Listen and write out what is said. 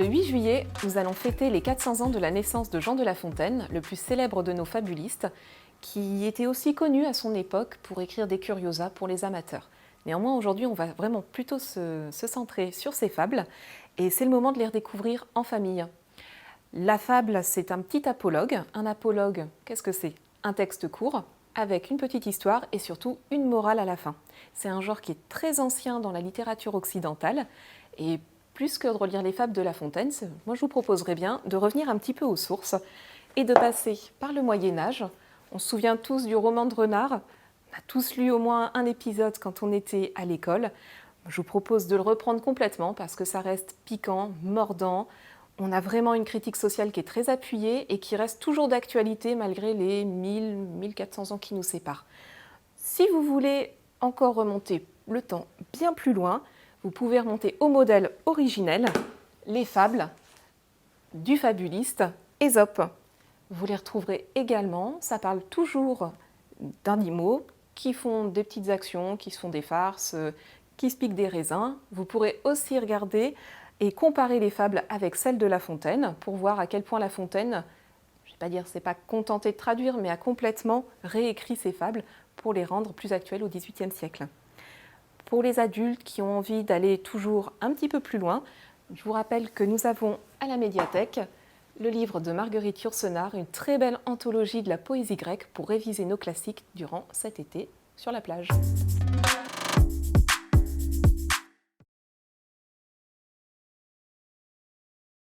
Le 8 juillet, nous allons fêter les 400 ans de la naissance de Jean de La Fontaine, le plus célèbre de nos fabulistes, qui était aussi connu à son époque pour écrire des curiosas pour les amateurs. Néanmoins, aujourd'hui, on va vraiment plutôt se centrer sur ces fables, et c'est le moment de les redécouvrir en famille. La fable, c'est un petit apologue. Un apologue, qu'est-ce que c'est? Un texte court, avec une petite histoire et surtout une morale à la fin. C'est un genre qui est très ancien dans la littérature occidentale, et plus que de relire les fables de La Fontaine, moi je vous proposerais bien de revenir un petit peu aux sources et de passer par le Moyen-Âge. On se souvient tous du roman de Renard, on a tous lu au moins un épisode quand on était à l'école. Je vous propose de le reprendre complètement parce que ça reste piquant, mordant. On a vraiment une critique sociale qui est très appuyée et qui reste toujours d'actualité malgré les 1400 ans qui nous séparent. Si vous voulez encore remonter le temps bien plus loin, vous pouvez remonter au modèle originel, les fables du fabuliste Ésope. Vous les retrouverez également, ça parle toujours d'animaux qui font des petites actions, qui se font des farces, qui se piquent des raisins. Vous pourrez aussi regarder et comparer les fables avec celles de La Fontaine pour voir à quel point La Fontaine, je ne vais pas dire c'est pas contenté de traduire, mais a complètement réécrit ses fables pour les rendre plus actuelles au XVIIIe siècle. Pour les adultes qui ont envie d'aller toujours un petit peu plus loin, je vous rappelle que nous avons à la médiathèque le livre de Marguerite Yourcenar, une très belle anthologie de la poésie grecque pour réviser nos classiques durant cet été sur la plage.